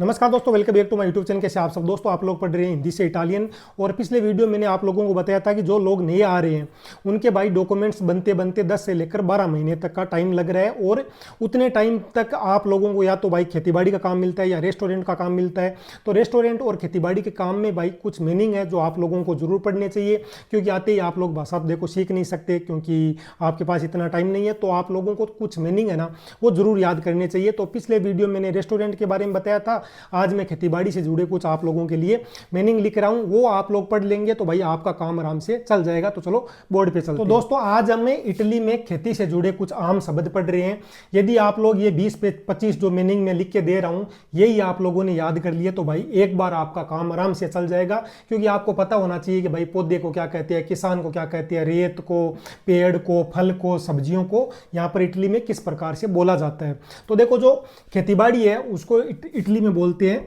नमस्कार दोस्तों, welcome back to my YouTube channel. कैसे आप सब दोस्तों, आप लोग पढ़ रहे हैं हिंदी से इटालियन। और पिछले वीडियो मैंने आप लोगों को बताया था कि जो लोग नए आ रहे हैं उनके भाई डॉक्यूमेंट्स बनते बनते 10 से लेकर 12 महीने तक का टाइम लग रहा है। और उतने टाइम तक आप लोगों को या तो भाई खेतीबाड़ी का काम मिलता है या रेस्टोरेंट का काम मिलता है। तो रेस्टोरेंट और खेतीबाड़ी के काम में भाई कुछ मीनिंग है जो आप लोगों को जरूर पढ़ने चाहिए, क्योंकि आते ही आप लोग भाषा देखो सीख नहीं सकते क्योंकि आपके पास इतना टाइम नहीं है। तो आप लोगों को कुछ मीनिंग है ना वो जरूर याद करने चाहिए। तो पिछले वीडियो मैंने रेस्टोरेंट के बारे में बताया था, आज मैं खेतीबाड़ी से जुड़े कुछ आप लोगों के लिए मीनिंग लिख रहा हूं, वो आप लोग पढ़ लेंगे तो भाई आपका काम आराम से चल जाएगा। तो चलो बोर्ड पे चलते हैं। तो दोस्तों आज हमें इटली में खेती से जुड़े कुछ आम शब्द पढ़ रहे हैं। यदि आप लोग ये 20 पे 25 जो मीनिंग में लिख के दे रहा हूं यही आप लोगों ने याद कर लिए तो भाई एक बार आपका काम आराम से चल जाएगा। क्योंकि आपको पता होना चाहिए कि भाई पौधे को क्या कहते हैं, किसान को क्या कहते हैं, रेत को, पेड़ को, फल को, सब्जियों को यहाँ पर इटली में किस प्रकार से बोला जाता है। तो देखो जो खेतीबाड़ी है उसको इटली में बोलते हैं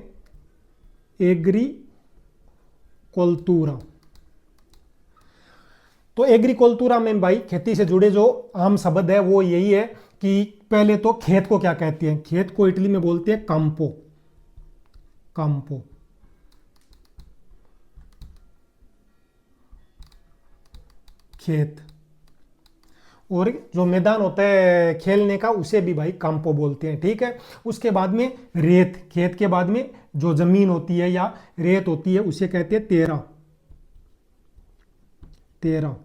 एग्रीकोल्तूरा। तो एग्रीकोल्तूरा में भाई खेती से जुड़े जो आम शब्द है वो यही है कि पहले तो खेत को क्या कहते हैं। खेत को इटली में बोलते हैं काम्पो। काम्पो खेत। और जो मैदान होता है खेलने का उसे भी भाई काम्पो बोलते हैं, ठीक है। उसके बाद में रेत, खेत के बाद में जो जमीन होती है या रेत होती है उसे कहते हैं तेरा। तेरा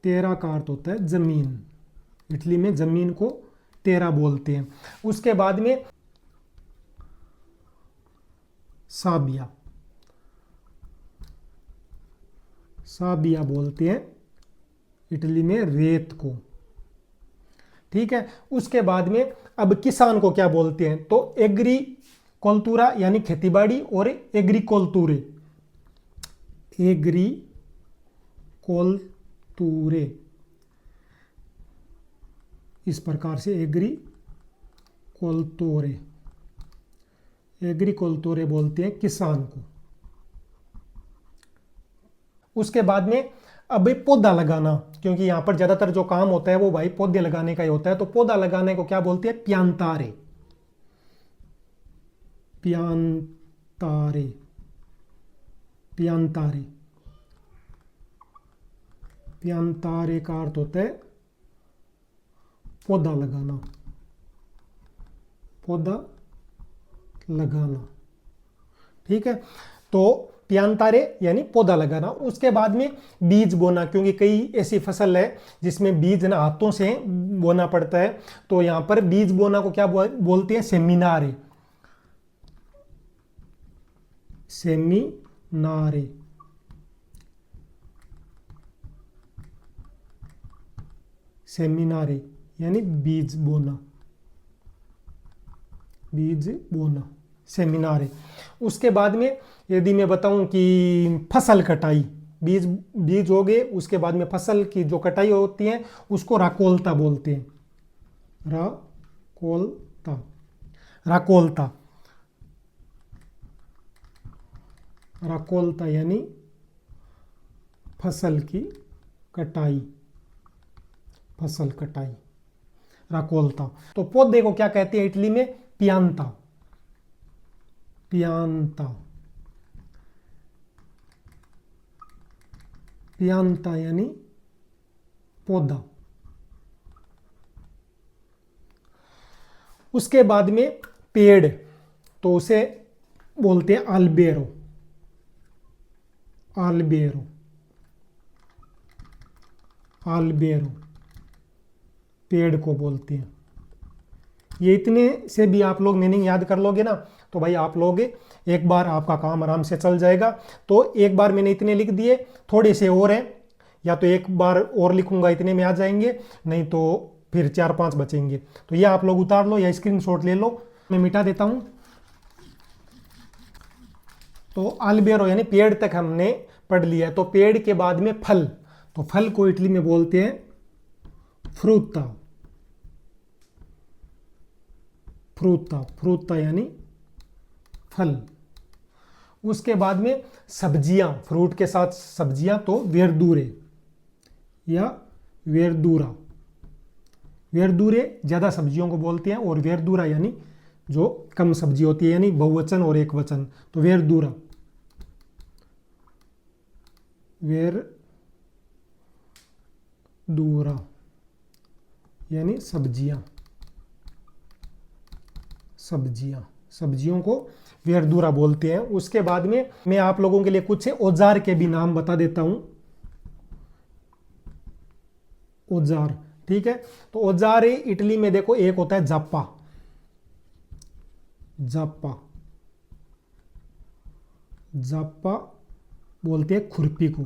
तेरा का अर्थ होता है जमीन। इटली में जमीन को तेरा बोलते हैं। उसके बाद में साबिया। साबिया बोलते हैं इटली में रेत को, ठीक है। उसके बाद में अब किसान को क्या बोलते हैं, तो एग्रीकोल्तूरा यानी खेतीबाड़ी और एग्रीकोल्तूरे। एग्रीकोल्तूरे इस प्रकार से एग्रीकोल्तूरे। एग्रीकोल्तूरे बोलते हैं किसान को। उसके बाद में अब पौधा लगाना, क्योंकि यहां पर ज्यादातर जो काम होता है वो भाई पौधे लगाने का ही होता है। तो पौधा लगाने को क्या बोलते हैं, प्यांतारे। प्यांतारे प्यांतारे प्यांतारे का अर्थ होता है पौधा लगाना। पौधा लगाना, ठीक है। तो प्यांतारे यानी पौधा लगाना। उसके बाद में बीज बोना, क्योंकि कई ऐसी फसल है जिसमें बीज ना हाथों से बोना पड़ता है। तो यहां पर बीज बोना को क्या बोलते हैं, सेमिनारे। सेमिनारे सेमिनारे यानी बीज बोना। बीज बोना, सेमिनारे। उसके बाद में यदि मैं बताऊं कि फसल कटाई, बीज हो गए, उसके बाद में फसल की जो कटाई होती है उसको राकोल्ता बोलते हैं। राकोल्ता। राकोल्ता राकोल्ता यानी फसल की कटाई। फसल कटाई, राकोल्ता। तो पौधे को क्या कहते हैं इटली में, पियांता। पियांता पियांता यानी पौधा। उसके बाद में पेड़, तो उसे बोलते हैं अल्बेरो। अल्बेरो अल्बेरो पेड़ को बोलते हैं। ये इतने से भी आप लोग मीनिंग याद कर लोगे ना तो भाई आप लोग एक बार आपका काम आराम से चल जाएगा। तो एक बार मैंने इतने लिख दिए, थोड़े से और हैं, या तो एक बार और लिखूंगा इतने में आ जाएंगे, नहीं तो फिर 4-5 बचेंगे। तो ये आप लोग उतार लो या स्क्रीनशॉट ले लो, मैं मिटा देता हूं। तो अल्बेरो यानी पेड़ तक हमने पढ़ लिया है। तो पेड़ के बाद में फल, तो फल को इटली में बोलते हैं फ्रूटा। फ्रूटा फ्रूटा यानी फल। उसके बाद में सब्जियां, फ्रूट के साथ सब्जियां, तो वेरदूरे या वेरदूरा। वेरदूरे ज़्यादा सब्जियों को बोलते हैं और वेरदूरा यानी जो कम सब्जी होती है, यानी बहुवचन और एक वचन। तो वेरदूरा, वेरदूरा यानी सब्जियां, सब्जियों को वेरदूरा बोलते हैं। उसके बाद में मैं आप लोगों के लिए कुछ औजार के भी नाम बता देता हूं। औजार, ठीक है। तो औजार इटली में देखो एक होता है जाप्पा, जाप्पा, जाप्पा बोलते हैं खुरपी को।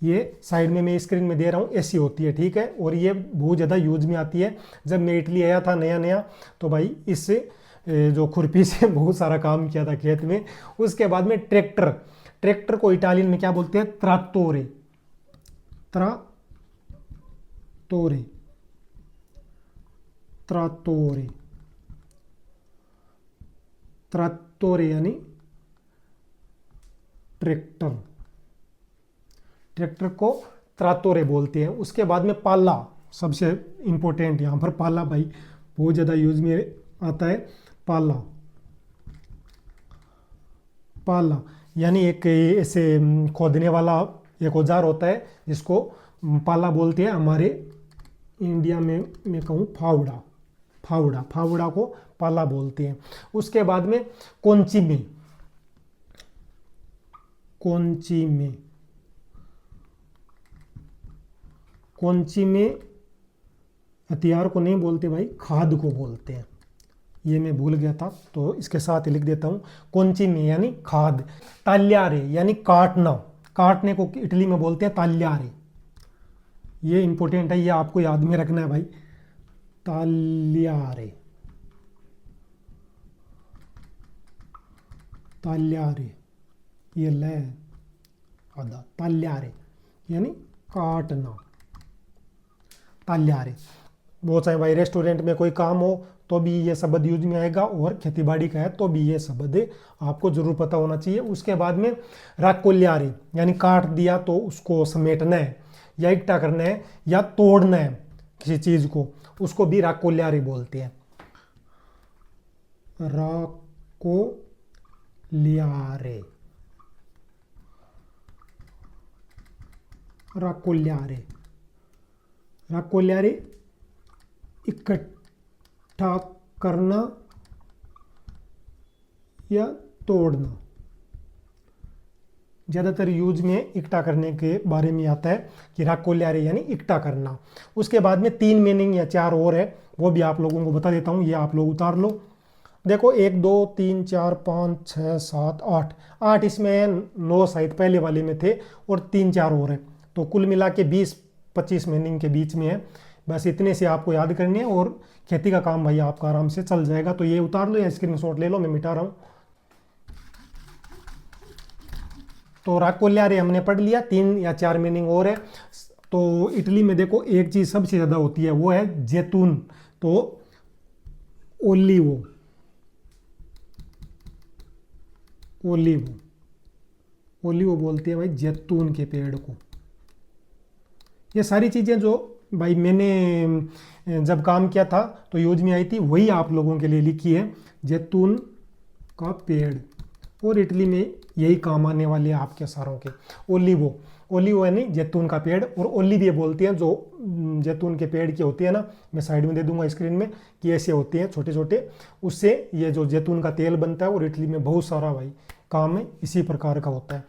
ये साइड में मैं स्क्रीन में दे रहा हूँ, ऐसी होती है, ठीक है। और ये बहुत ज़्यादा यूज में आती है। जब मैं इटली आया था नया नया, तो भाई इससे जो खुरपी से बहुत सारा काम किया था खेत में। उसके बाद में ट्रैक्टर, ट्रैक्टर को इटालियन में क्या बोलते हैं? त्रात्तोरे, त्रात्तोरे, त्रात्तोरे, त्रात्तोरे यानी ट्रैक्टर, ट्रैक्टर को त्रात्तोरे बोलते हैं। उसके बाद में पाला, सबसे इंपॉर्टेंट यहाँ पर पाला भाई बहुत ज़्यादा यूज में आता है। पाला, पाला यानी एक ऐसे खोदने वाला एक औजार होता है जिसको पाला बोलते हैं। हमारे इंडिया में मैं कहूँ फावड़ा, फावड़ा, फावड़ा को पाला बोलते हैं। उसके बाद में कौंची में, कौंची में, कौंची में हथियार को नहीं बोलते भाई, खाद को बोलते हैं। ये मैं भूल गया था तो इसके साथ लिख देता हूँ, कौंची में यानी खाद। ताल्यारे यानी काटना, काटने को इटली में बोलते हैं ताल्यारे। ये इंपॉर्टेंट है, ये आपको याद में रखना है भाई, ताल्यारे, ताल्यारे, ये ले आधा, ताल्यारे यानी काटना, ताल्यारे। वो चाहे भाई रेस्टोरेंट में कोई काम हो तो भी ये शब्द यूज में आएगा, और खेतीबाड़ी का है तो भी ये शब्द आपको जरूर पता होना चाहिए। उसके बाद में राकोल्यारे यानी काट दिया तो उसको समेटना है, या इकट्ठा करना है, या तोड़ना है किसी चीज को, उसको भी राकोल्यारे बोलते हैं। राकोल्यारे, राकोल्यारे, राकोल्यारे इकट्ठा करना या तोड़ना। ज़्यादातर यूज में इकट्ठा करने के बारे में आता है कि राकोल्यारे यानी इकट्ठा करना। उसके बाद में 3 मीनिंग या 4 और है, वो भी आप लोगों को बता देता हूँ, ये आप लोग उतार लो। देखो 1 2 3 4 5 6 7 8, 8 इसमें 9 शायद पहले वाले में थे और 3 4 और है, तो कुल मिला के 20-25 मीनिंग के बीच में है। बस इतने से आपको याद करने हैं और खेती का काम भाई आपका आराम से चल जाएगा। तो ये उतार लो या स्क्रीनशॉट ले लो, मैं मिटा रहा हूँ। तो राकोल्यारे हमने पढ़ लिया, 3 या 4 मीनिंग और है। तो इटली में देखो एक चीज़ सबसे ज़्यादा होती है, वो है जैतून। तो ओलिवो, ओलिवो, ओलिवो बोलते हैं भाई जैतून के पेड़ को। ये सारी चीज़ें जो भाई मैंने जब काम किया था तो यूज में आई थी, वही आप लोगों के लिए लिखी है, जैतून का पेड़। और इटली में यही काम आने वाले हैं आपके सारों के। ओलिवो, ओलिवो यानी जैतून का पेड़, और ओलिविये बोलते हैं जो जैतून के पेड़ की होती है ना, मैं साइड में दे दूंगा स्क्रीन में कि ऐसे होते हैं छोटे छोटे, उससे ये जो जैतून का तेल बनता है। और इटली में बहुत सारा भाई काम है इसी प्रकार का होता है।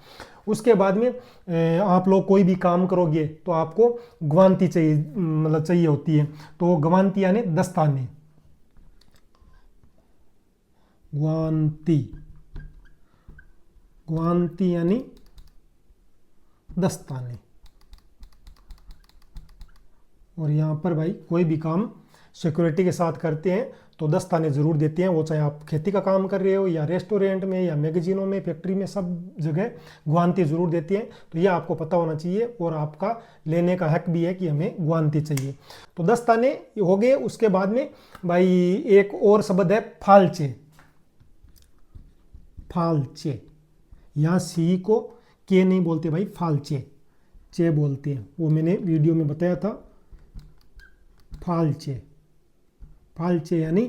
उसके बाद में आप लोग कोई भी काम करोगे तो आपको ग्वांती चाहिए, मतलब चाहिए होती है। तो ग्वांती यानी दस्ताने, ग्वांती, ग्वांती यानी दस्ताने। और यहाँ पर भाई कोई भी काम सिक्योरिटी के साथ करते हैं तो दस्ताने ज़रूर देते हैं, वो चाहे आप खेती का काम कर रहे हो या रेस्टोरेंट में या मैगजीनों में, फैक्ट्री में, सब जगह ग्वांती ज़रूर देते हैं। तो ये आपको पता होना चाहिए और आपका लेने का हक भी है कि हमें ग्वांती चाहिए। तो दस्ताने हो गए। उसके बाद में भाई एक और शब्द है फाल्चे, फाल्चे। यहाँ सी को के नहीं बोलते भाई, फाल्चे, चे बोलते हैं, वो मैंने वीडियो में बताया था। फाल्चे, फाल्चे यानी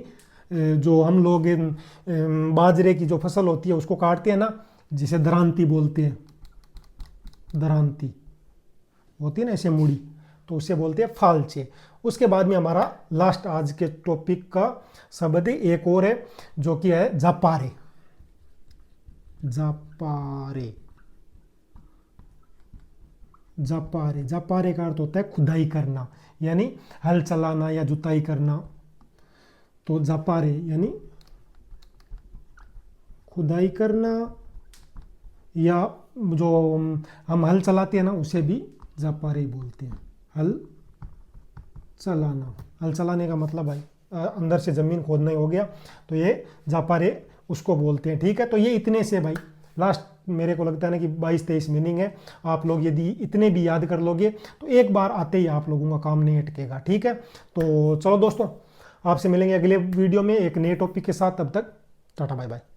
जो हम लोग बाजरे की जो फसल होती है उसको काटते हैं ना, जिसे दरांती बोलते हैं, दरांती होती है ना ऐसे मुड़ी, तो उसे बोलते हैं फालचे। उसके बाद में हमारा लास्ट आज के टॉपिक का शब्द एक और है जो कि है जापारे। जापारे, जापारे, जापारे का अर्थ होता है खुदाई करना, यानी हल चलाना या जुताई करना। तो जापारे यानी खुदाई करना, या जो हम हल चलाते हैं ना उसे भी जापारे बोलते हैं, हल चलाना। हल चलाने का मतलब भाई अंदर से ज़मीन खोदना ही हो गया, तो ये जापारे उसको बोलते हैं। ठीक है, तो ये इतने से भाई लास्ट मेरे को लगता है ना कि 22-23 मीनिंग है। आप लोग यदि इतने भी याद कर लोगे तो एक बार आते ही आप लोगों का काम नहीं अटकेगा। ठीक है, तो चलो दोस्तों, आपसे मिलेंगे अगले वीडियो में एक नए टॉपिक के साथ। तब तक टाटा बाय बाय।